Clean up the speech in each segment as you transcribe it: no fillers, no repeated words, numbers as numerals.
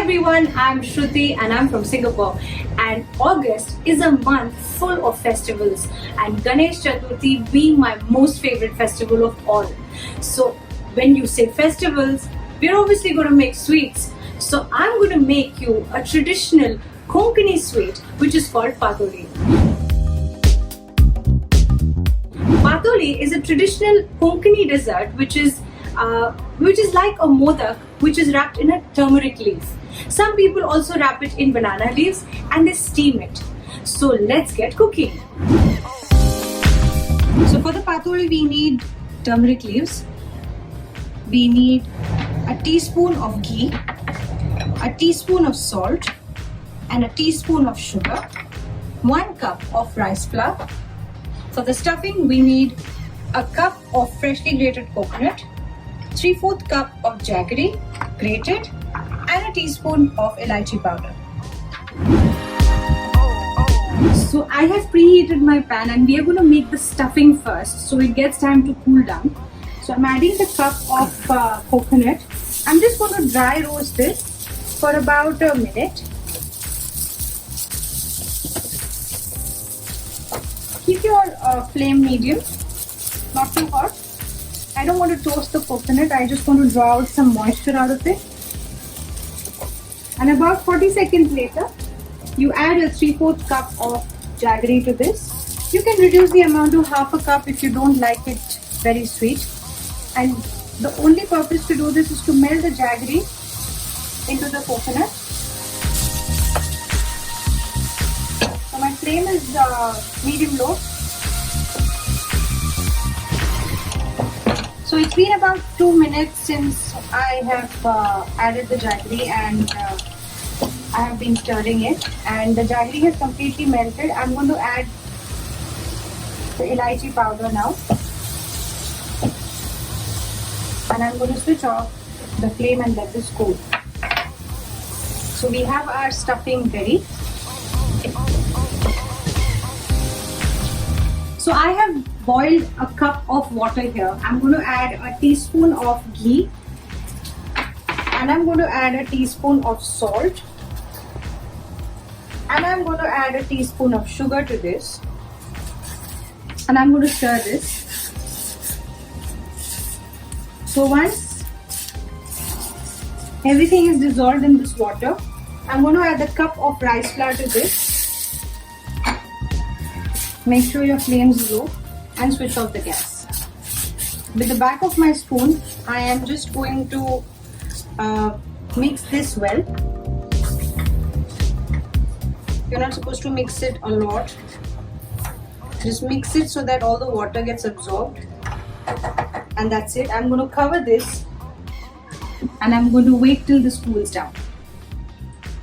everyone, I'm Shruti and I'm from Singapore, and August is a month full of festivals and Ganesh Chaturthi being my most favorite festival of all. So when you say festivals, we're obviously going to make sweets. So I'm going to make you a traditional Konkani sweet which is called Patoli. Patoli is a traditional Konkani dessert which is like a modak which is wrapped in a turmeric leaf. Some people also wrap it in banana leaves and they steam it. So let's get cooking. So for the patoli we need turmeric leaves. We need a teaspoon of ghee, a teaspoon of salt and a teaspoon of sugar, 1 cup of rice flour. For the stuffing we need a cup of freshly grated coconut, 3/4 cup of jaggery grated and a teaspoon of elaichi powder. So I have preheated my pan and we are going to make the stuffing first so it gets time to cool down. So I'm adding the cup of coconut. I'm just going to dry roast this for about a minute. Keep your flame medium, not too hot. I don't want to toast the coconut, I just want to draw out some moisture out of it. And about 40 seconds later, you add a 3/4 cup of jaggery to this. You can reduce the amount to half a cup if you don't like it very sweet. And the only purpose to do this is to melt the jaggery into the coconut. So my flame is medium-low. So it's been about 2 minutes since I have added the jaggery and I have been stirring it, and the jaggery has completely melted. I'm going to add the elaichi powder now, and I'm going to switch off the flame and let this cool. So we have our stuffing ready. So I have boiled a cup of water here. I'm going to add a teaspoon of ghee and I'm going to add a teaspoon of salt and I'm going to add a teaspoon of sugar to this, and I'm going to stir this. So once everything is dissolved in this water, I'm going to add a cup of rice flour to this. Make sure your flame is low and switch off the gas. With the back of my spoon, I am just going to mix this well. You're not supposed to mix it a lot. Just mix it so that all the water gets absorbed. And that's it. I'm going to cover this and I'm going to wait till this cools down.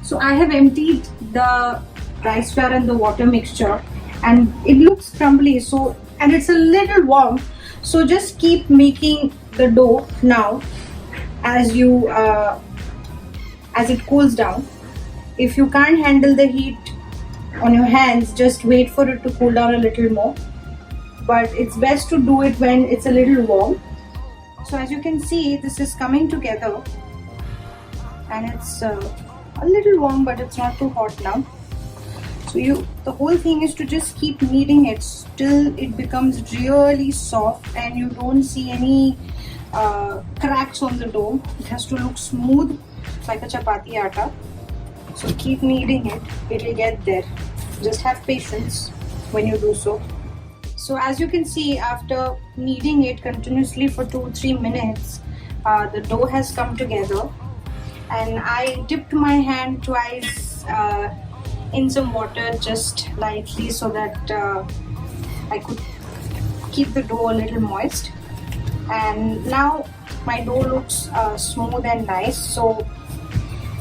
So I have emptied the rice flour and the water mixture, and it looks crumbly, so and it's a little warm, so just keep making the dough now as you as it cools down. If you can't handle the heat on your hands, just wait for it to cool down a little more, but it's best to do it when it's a little warm. So as you can see, this is coming together and it's a little warm, but it's not too hot now. So the whole thing is to just keep kneading it till it becomes really soft and you don't see any cracks on the dough. It has to look smooth like a chapati atta. So keep kneading it, it will get there. Just have patience when you do so. So as you can see, after kneading it continuously for 2-3 minutes, the dough has come together, and I dipped my hand twice in some water just lightly so that I could keep the dough a little moist. And now my dough looks smooth and nice, so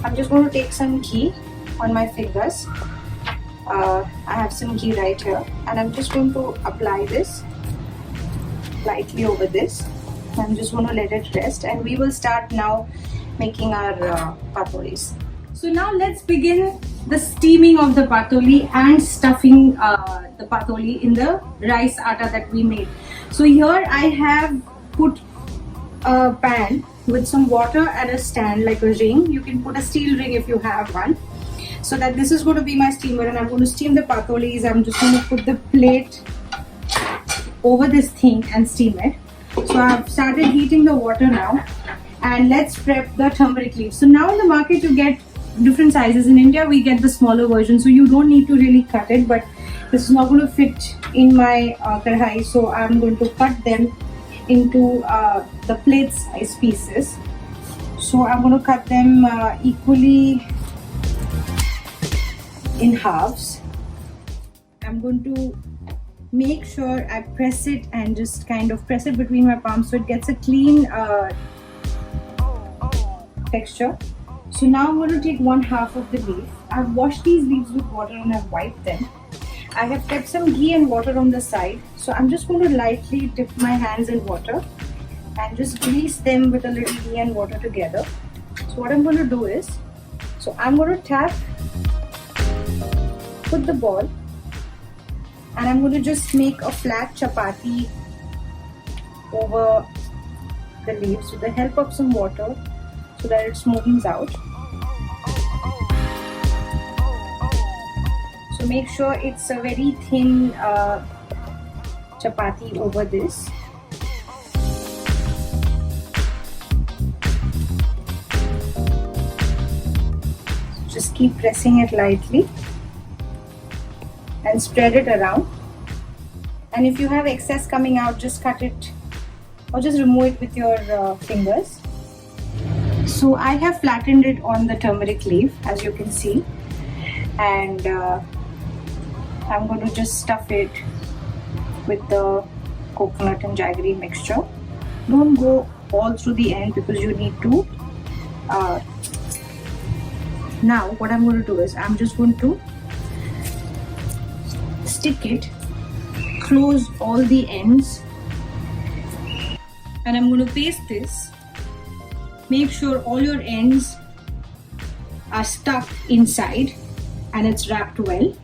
I'm just going to take some ghee on my fingers. I have some ghee right here, and I'm just going to apply this lightly over this. I'm just going to let it rest, and we will start now making our patolis. So now let's begin the steaming of the patoli and stuffing the patoli in the rice atta that we made. So here I have put a pan with some water and a stand like a ring. You can put a steel ring if you have one. So that this is going to be my steamer, and I'm going to steam the patolis. I'm just going to put the plate over this thing and steam it. So I've started heating the water now, and let's prep the turmeric leaves. So now in the market you get different sizes. In India we get the smaller version, so you don't need to really cut it, but this is not going to fit in my kadhai, so I'm going to cut them into the plate size pieces. So I'm going to cut them equally in halves. I'm going to make sure I press it and just kind of press it between my palms so it gets a clean texture. So now I'm going to take 1/2 of the leaf. I've washed these leaves with water and I've wiped them. I have kept some ghee and water on the side. So I'm just going to lightly dip my hands in water and just grease them with a little ghee and water together. So what I'm going to do is, so I'm going to tap, put the ball, and I'm going to just make a flat chapati over the leaves with the help of some water so that it smoothens out. So make sure it's a very thin chapati over this. Just keep pressing it lightly and spread it around. And if you have excess coming out, just cut it or just remove it with your fingers. So I have flattened it on the turmeric leaf, as you can see, and I'm going to just stuff it with the coconut and jaggery mixture. Don't go all through the end because you need to. Now what I'm going to do is I'm just going to stick it, close all the ends, and I'm going to paste this. Make sure all your ends are stuck inside and it's wrapped well,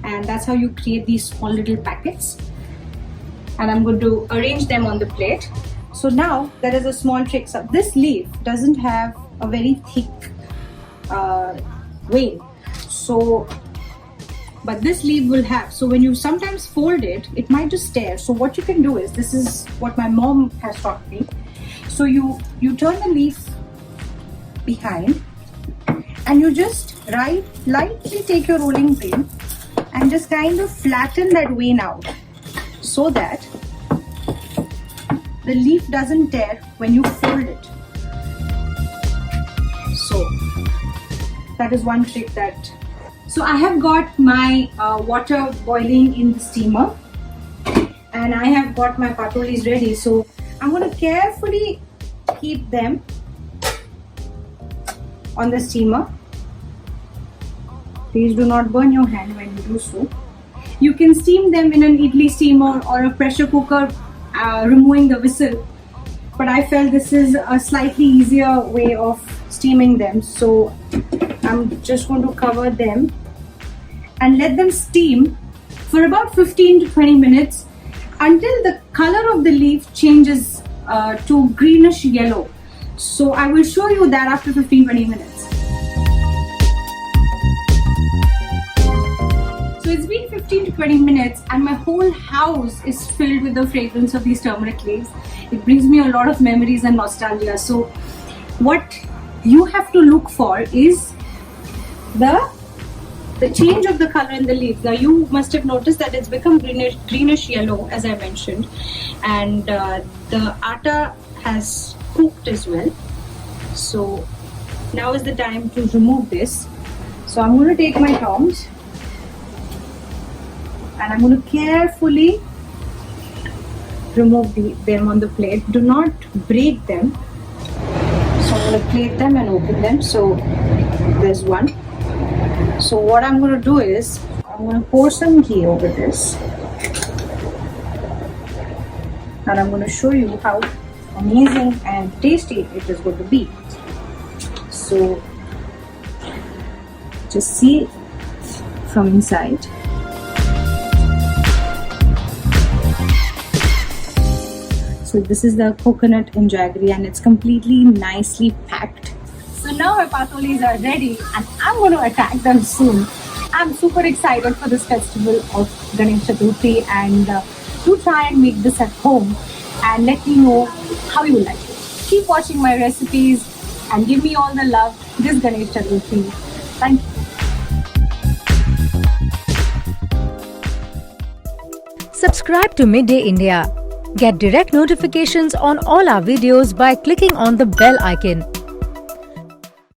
and that's how you create these small little packets. And I'm going to arrange them on the plate. So now there is a small trick. So this leaf doesn't have a very thick vein, so but this leaf will have. So when you sometimes fold it, it might just tear. So what you can do is, this is what my mom has taught me. So you turn the leaf behind and you just lightly take your rolling pin and just kind of flatten that vein out so that the leaf doesn't tear when you fold it. So that is one trick that. So I have got my water boiling in the steamer and I have got my patolis ready. So I'm going to carefully heat them on the steamer. Please do not burn your hand when you do so. You can steam them in an idli steamer or a pressure cooker, removing the whistle. But I felt this is a slightly easier way of steaming them. So I'm just going to cover them and let them steam for about 15 to 20 minutes until the color of the leaf changes to greenish yellow. So I will show you that after 15-20 minutes. So it's been 15 to 20 minutes and my whole house is filled with the fragrance of these turmeric leaves. It brings me a lot of memories and nostalgia. So what you have to look for is the change of the color in the leaves. Now you must have noticed that it's become greenish yellow, as I mentioned, and the atta has cooked as well. So now is the time to remove this. So I'm going to take my tongs and I'm going to carefully remove them on the plate. Do not break them. So I'm going to plate them and open them. So there's one. So what I'm going to do is I'm going to pour some ghee over this and I'm going to show you how amazing and tasty it is going to be. So just see from inside. So this is the coconut and jaggery, and it's completely nicely packed. So now our patolis are ready, and I'm going to attack them soon. I'm super excited for this festival of Ganesh Chaturthi, and do try and make this at home and let me know how you like it. Keep watching my recipes and give me all the love this Ganesh Chaturthi. Thank you. Subscribe to Midday India. Get direct notifications on all our videos by clicking on the bell icon.